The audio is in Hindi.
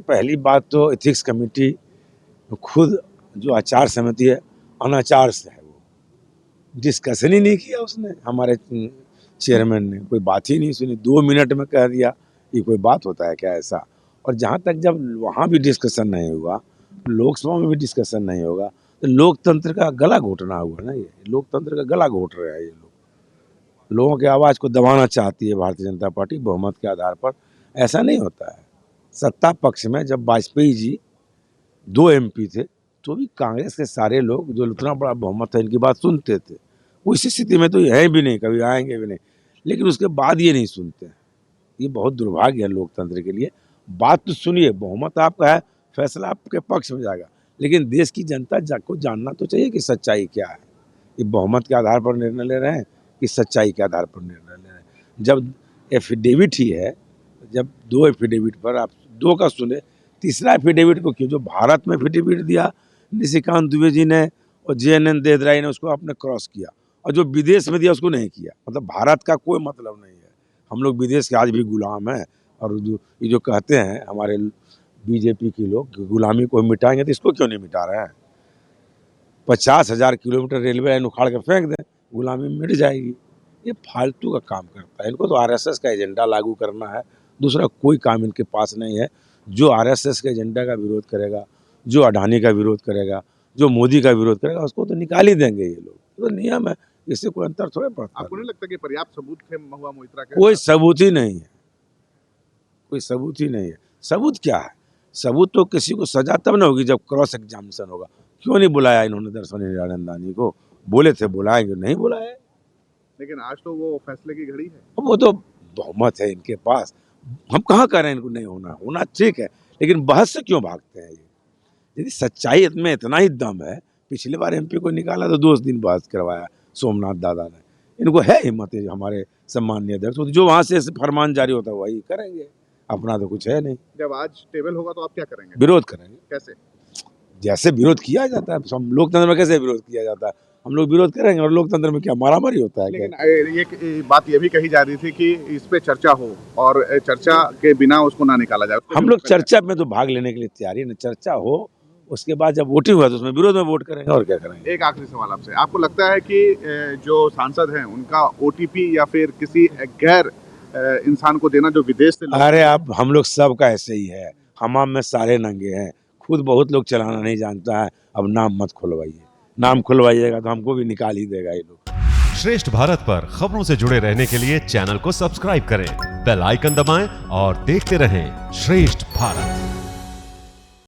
पहली बात तो एथिक्स कमेटी खुद जो आचार समिति है अनाचार से है, वो डिस्कशन ही नहीं किया उसने। हमारे चेयरमैन ने कोई बात ही नहीं सुनी, 2 मिनट में कह दिया। ये कोई बात होता है क्या ऐसा? और जहाँ तक जब वहाँ भी डिस्कशन नहीं हुआ, लोकसभा में भी डिस्कशन नहीं होगा, तो लोकतंत्र का गला घोटना हुआ ना। ये लोकतंत्र का गला घोट रहे हैं ये लोग। लोगों की आवाज़ को दबाना चाहती है भारतीय जनता पार्टी बहुमत के आधार पर। ऐसा नहीं होता है। सत्ता पक्ष में जब वाजपेयी जी 2 MP थे तो भी कांग्रेस के सारे लोग जो इतना बड़ा बहुमत है इनकी बात सुनते थे। वो इसी स्थिति में तो है भी नहीं, कभी आएंगे भी नहीं, लेकिन उसके बाद ये नहीं सुनते। ये बहुत दुर्भाग्य है लोकतंत्र के लिए। बात तो सुनिए, बहुमत आपका है, फैसला आपके पक्ष में जाएगा, लेकिन देश की जनता को जानना तो चाहिए कि सच्चाई क्या है। ये बहुमत के आधार पर निर्णय ले रहे हैं कि सच्चाई के आधार पर निर्णय ले रहे हैं। जब एफिडेविट ही है, जब 2 एफिडेविट पर आप 2 का सुने, तीसरा एफिडेविट को क्यों? जो भारत में एफिडेविट दिया निशिकांत दुबे जी ने और JNN देदराई ने, उसको आपने क्रॉस किया, और जो विदेश में दिया उसको नहीं किया। मतलब भारत का कोई मतलब नहीं है। हम लोग विदेश के आज भी गुलाम हैं। और ये जो कहते हैं हमारे बीजेपी के लोग कि गुलामी को मिटाएंगे, तो इसको क्यों नहीं मिटा रहे हैं? 50,000 किलोमीटर रेलवे लाइन उखाड़ कर फेंक दें, गुलामी मिट जाएगी। ये फालतू का काम करता है। इनको तो RSS का एजेंडा लागू करना है, दूसरा कोई काम इनके पास नहीं है। जो RSS के एजेंडा का विरोध करेगा, जो अडानी का विरोध करेगा, जो मोदी का विरोध करेगा, उसको तो निकाल ही देंगे ये लोग। तो नियम है, इससे कोई अंतर थोड़े पड़ता है। आपको नहीं लगता कि पर्याप्त सबूत थे महुआ मोइत्रा के? कोई सबूत ही नहीं है, कोई सबूत ही नहीं है। सबूत क्या है? सबूत तो किसी को सजा तब ना होगी जब क्रॉस एग्जामिनेशन होगा। क्यों नहीं बुलाया इन्होंने दर्शन हिरानंदानी को? बोले थे बुलाएंगे, नहीं बुलाया। लेकिन आज तो वो फैसले की घड़ी है। वो तो बहुमत है इनके पास। हम कहाँ कह रहे हैं इनको नहीं होना, होना ठीक है, लेकिन बहस से क्यों भागते हैं? ये यदि सच्चाई में इतना ही दम है, पिछली बार MP को निकाला तो 2 दिन बहस करवाया सोमनाथ दादा ने। इनको है हिम्मत है हमारे सम्माननीय अध्यक्ष, जो वहाँ से फरमान जारी होता है वही करेंगे, अपना तो कुछ है नहीं। जब आज टेबल होगा तो आप क्या करेंगे? विरोध करेंगे। कैसे? जैसे विरोध किया जाता है, हम लोकतंत्र में कैसे विरोध किया जाता है, हम लोग विरोध करेंगे। और लोकतंत्र में क्या मारामारी होता है? लेकिन एक बात ये भी कही जा रही थी कि इस पे चर्चा हो और चर्चा के बिना उसको ना निकाला जाए। हम लोग चर्चा में तो भाग लेने के लिए तैयार है। चर्चा हो, उसके बाद जब वोटिंग हुआ तो उसमें विरोध में वोट करेंगे, और क्या करेंगे। एक आखिरी सवाल आपसे, आपको लगता है कि जो सांसद हैं उनका OTP या फिर किसी गैर इंसान को देना जो विदेश से? अरे आप, हम लोग सबका ऐसे ही है, हमाम में सारे नंगे हैं। खुद बहुत लोग चलाना नहीं जानता है। अब नाम मत खुलवाइए, नाम खुलवाइएगा तो हमको भी निकाल ही देगा ये लोग। श्रेष्ठ भारत पर खबरों से जुड़े रहने के लिए चैनल को सब्सक्राइब करें, बेल आइकन दबाएं और देखते रहें श्रेष्ठ भारत।